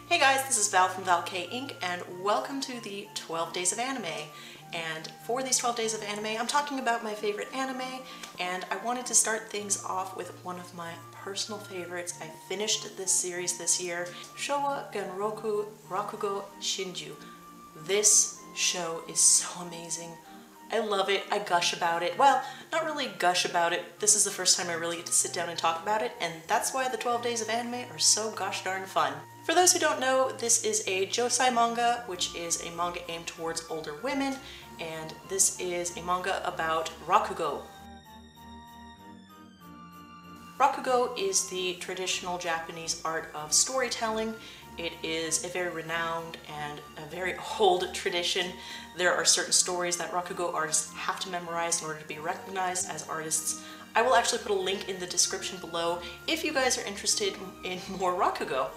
Hey guys, this is Val from valkayink, and welcome to the 12 Days of Anime. And for these 12 Days of Anime, I'm talking about my favorite anime, and I wanted to start things off with one of my personal favorites. I finished this series this year, Shouwa, Genroku, Rakugo, Shinjuu. This show is so amazing. I love it, I gush about it. Well, not really gush about it. This is the first time I really get to sit down and talk about it, and that's why the 12 Days of Anime are so gosh darn fun. For those who don't know, this is a josei manga, which is a manga aimed towards older women, and this is a manga about Rakugo. Rakugo is the traditional Japanese art of storytelling. It is a very renowned and a very old tradition. There are certain stories that Rakugo artists have to memorize in order to be recognized as artists. I will actually put a link in the description below if you guys are interested in more Rakugo.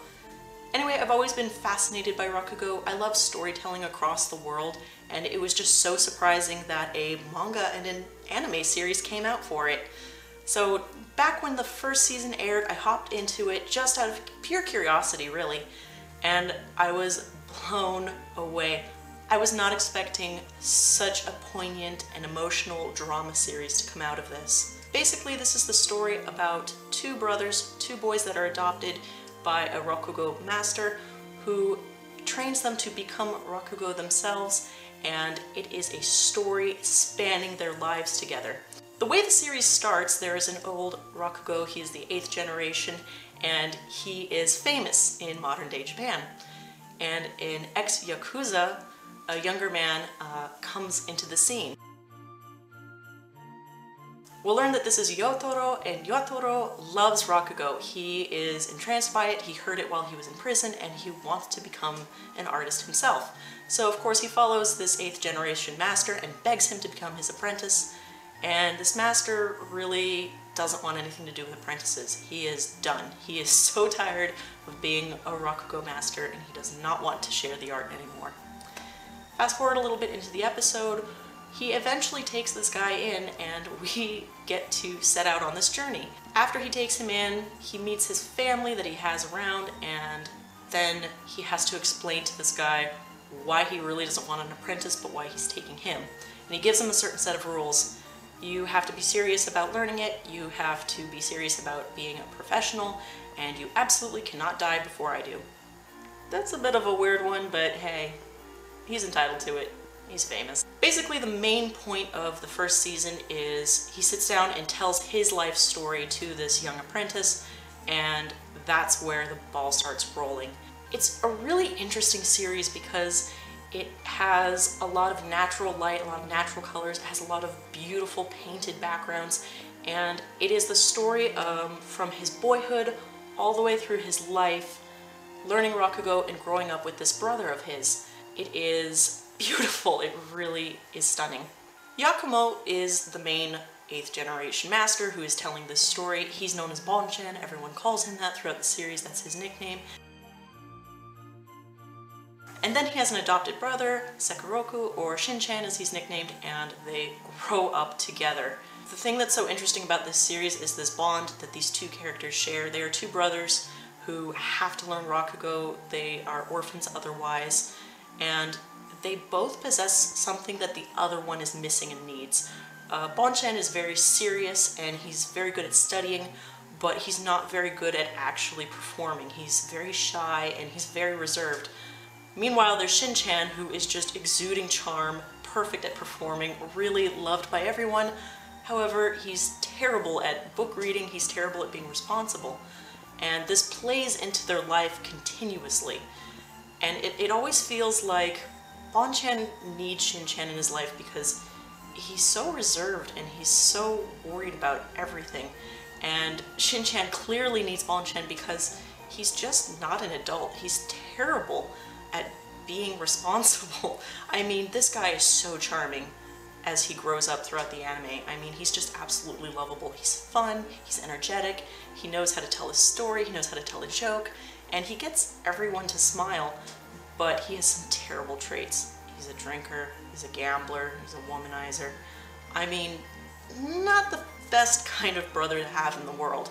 Anyway, I've always been fascinated by Rakugo. I love storytelling across the world, and it was just so surprising that a manga and an anime series came out for it. So back when the first season aired, I hopped into it just out of pure curiosity, really, and I was blown away. I was not expecting such a poignant and emotional drama series to come out of this. Basically, this is the story about two brothers, two boys that are adopted by a Rakugo master who trains them to become Rakugo themselves, and it is a story spanning their lives together. The way the series starts, there is an old Rakugo, he is the 8th generation, and he is famous in modern day Japan. And in ex-Yakuza, a younger man comes into the scene. We'll learn that this is Yotaro, and Yotaro loves Rakugo. He is entranced by it, he heard it while he was in prison, and he wants to become an artist himself. So of course he follows this 8th generation master and begs him to become his apprentice. And this master really doesn't want anything to do with apprentices. He is done. He is so tired of being a Rakugo master, and he does not want to share the art anymore. Fast forward a little bit into the episode, he eventually takes this guy in, and we get to set out on this journey. After he takes him in, he meets his family that he has around, and then he has to explain to this guy why he really doesn't want an apprentice, but why he's taking him. And he gives him a certain set of rules. You have to be serious about learning it, you have to be serious about being a professional, and you absolutely cannot die before I do. That's a bit of a weird one, but hey, he's entitled to it. He's famous. Basically, the main point of the first season is he sits down and tells his life story to this young apprentice, and that's where the ball starts rolling. It's a really interesting series because it has a lot of natural light, a lot of natural colors, it has a lot of beautiful painted backgrounds, and it is the story from his boyhood all the way through his life, learning Rakugo and growing up with this brother of his. It is beautiful, it really is stunning. Yakumo is the main 8th generation master who is telling this story. He's known as Bonchan, everyone calls him that throughout the series, that's his nickname. And then he has an adopted brother, Sekiroku, or Shinchan as he's nicknamed, and they grow up together. The thing that's so interesting about this series is this bond that these two characters share. They are two brothers who have to learn Rakugo, they are orphans otherwise, and they both possess something that the other one is missing and needs. Bonchan is very serious and he's very good at studying, but he's not very good at actually performing. He's very shy and he's very reserved. Meanwhile, there's Shinchan, who is just exuding charm, perfect at performing, really loved by everyone. However, he's terrible at book reading, he's terrible at being responsible. And this plays into their life continuously. And it always feels like Bonchan needs Shinchan in his life because he's so reserved and he's so worried about everything. And Shinchan clearly needs Bonchan because he's just not an adult. He's terrible at being responsible. I mean, this guy is so charming as he grows up throughout the anime. I mean, he's just absolutely lovable. He's fun, he's energetic, he knows how to tell a story, he knows how to tell a joke, and he gets everyone to smile, but he has some terrible traits. He's a drinker, he's a gambler, he's a womanizer. I mean, not the best kind of brother to have in the world.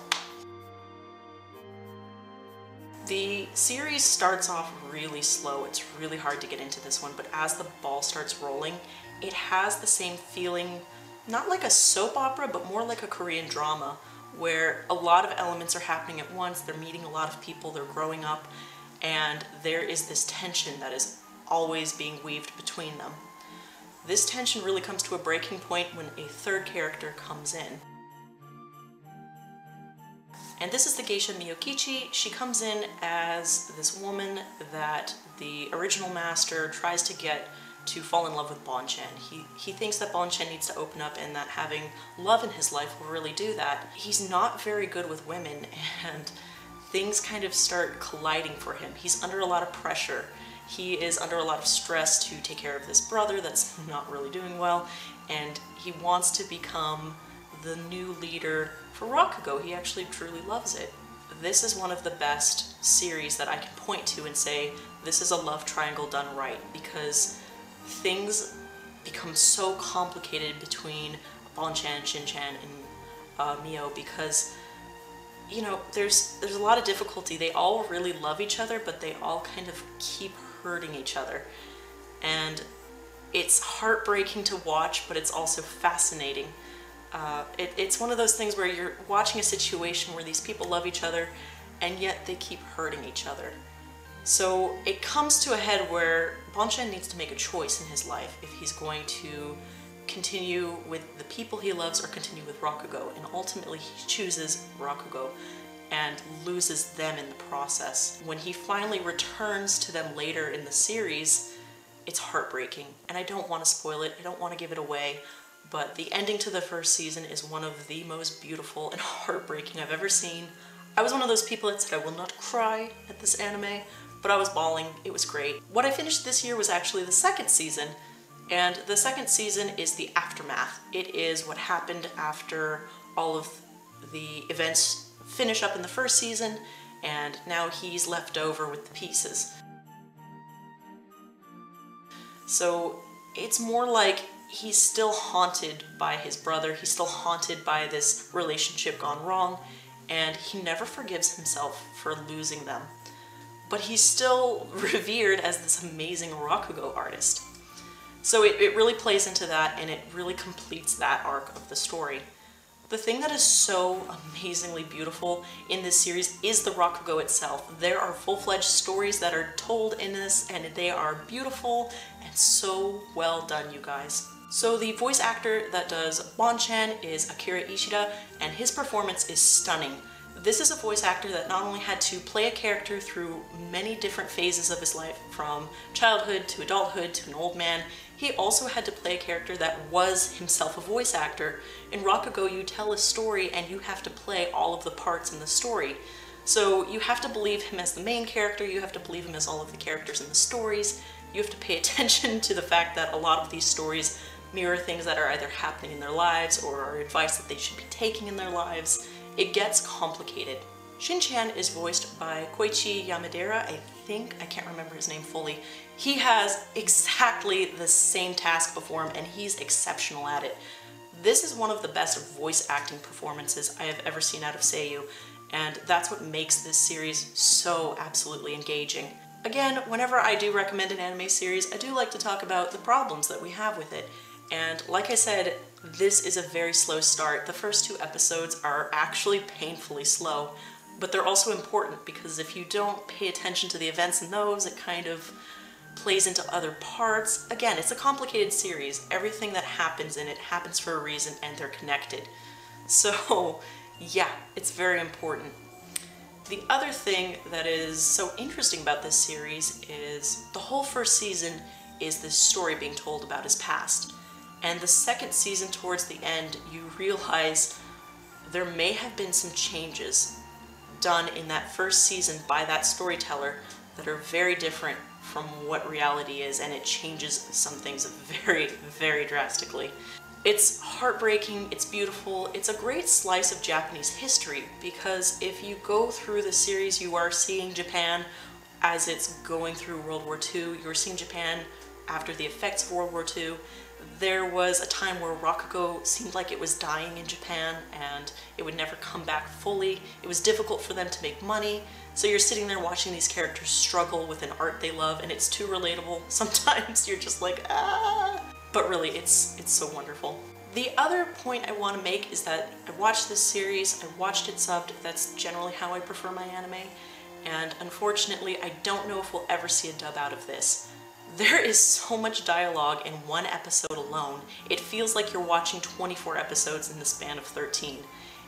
The series starts off really slow. It's really hard to get into this one, but as the ball starts rolling, it has the same feeling, not like a soap opera, but more like a Korean drama, where a lot of elements are happening at once. They're meeting a lot of people, they're growing up, and there is this tension that is always being weaved between them. This tension really comes to a breaking point when a third character comes in. And this is the geisha Miyokichi. She comes in as this woman that the original master tries to get to fall in love with Bonchen. He thinks that Bonchen needs to open up and that having love in his life will really do that. He's not very good with women, and things kind of start colliding for him. He's under a lot of pressure. He is under a lot of stress to take care of this brother that's not really doing well, and he wants to become the new leader for Rakugo. He actually truly loves it. This is one of the best series that I can point to and say, this is a love triangle done right, because things become so complicated between Bonchen, Shinchan, and Mio, because, you know, there's a lot of difficulty. They all really love each other, but they all kind of keep hurting each other. And it's heartbreaking to watch, but it's also fascinating. It's one of those things where you're watching a situation where these people love each other, and yet they keep hurting each other. So it comes to a head where Bonchen needs to make a choice in his life if he's going to continue with the people he loves or continue with Rakugo, and ultimately he chooses Rakugo and loses them in the process. When he finally returns to them later in the series, it's heartbreaking, and I don't want to spoil it, I don't want to give it away, but the ending to the first season is one of the most beautiful and heartbreaking I've ever seen. I was one of those people that said I will not cry at this anime, but I was bawling. It was great. What I finished this year was actually the second season, and the second season is the aftermath. It is what happened after all of the events finish up in the first season, and now he's left over with the pieces. So it's more like he's still haunted by his brother, he's still haunted by this relationship gone wrong, and he never forgives himself for losing them. But he's still revered as this amazing Rakugo artist. So it really plays into that, and it really completes that arc of the story. The thing that is so amazingly beautiful in this series is the Rakugo itself. There are full-fledged stories that are told in this, and they are beautiful and so well done, you guys. So the voice actor that does Bonchen is Akira Ishida, and his performance is stunning. This is a voice actor that not only had to play a character through many different phases of his life, from childhood to adulthood to an old man, he also had to play a character that was himself a voice actor. In Rakugo, you tell a story and you have to play all of the parts in the story. So you have to believe him as the main character, you have to believe him as all of the characters in the stories, you have to pay attention to the fact that a lot of these stories mirror things that are either happening in their lives or are advice that they should be taking in their lives. It gets complicated. Shinchan is voiced by Kouichi Yamadera, I can't remember his name fully. He has exactly the same task before him, and he's exceptional at it. This is one of the best voice acting performances I have ever seen out of Seiyu, and that's what makes this series so absolutely engaging. Again, whenever I do recommend an anime series, I do like to talk about the problems that we have with it. And like I said, this is a very slow start. The first 2 episodes are actually painfully slow, but they're also important because if you don't pay attention to the events in those, it kind of plays into other parts. Again, it's a complicated series. Everything that happens in it happens for a reason, and they're connected. So yeah, it's very important. The other thing that is so interesting about this series is the whole first season is this story being told about his past. And the second season, towards the end, you realize there may have been some changes done in that first season by that storyteller that are very different from what reality is, and it changes some things very, very drastically. It's heartbreaking, it's beautiful, it's a great slice of Japanese history, because if you go through the series, you are seeing Japan as it's going through World War II, you're seeing Japan after the effects of World War II. there was a time where Rakugo seemed like it was dying in Japan and it would never come back fully. It was difficult for them to make money, so you're sitting there watching these characters struggle with an art they love, and it's too relatable. Sometimes you're just like, ah! But really, it's so wonderful. The other point I want to make is that I watched this series, I watched it subbed, that's generally how I prefer my anime, and unfortunately I don't know if we'll ever see a dub out of this. There is so much dialogue in one episode alone, it feels like you're watching 24 episodes in the span of 13.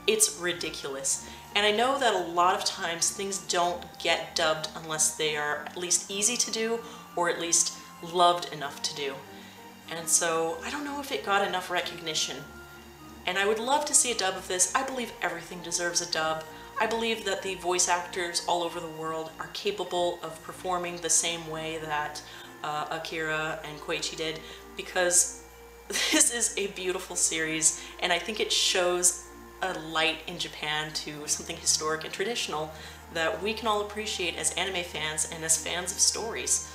It's ridiculous. And I know that a lot of times things don't get dubbed unless they are at least easy to do, or at least loved enough to do. And so I don't know if it got enough recognition. And I would love to see a dub of this. I believe everything deserves a dub. I believe that the voice actors all over the world are capable of performing the same way that Akira and Kouichi did, because this is a beautiful series, and I think it shows a light in Japan to something historic and traditional that we can all appreciate as anime fans and as fans of stories.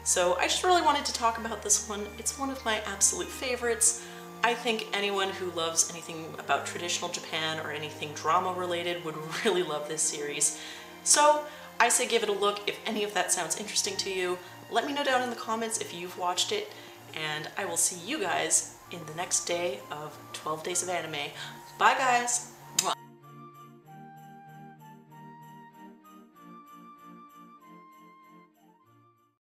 So I just really wanted to talk about this one. It's one of my absolute favorites. I think anyone who loves anything about traditional Japan or anything drama related would really love this series. So I say give it a look if any of that sounds interesting to you. Let me know down in the comments if you've watched it, and I will see you guys in the next day of 12 Days of Anime. Bye guys!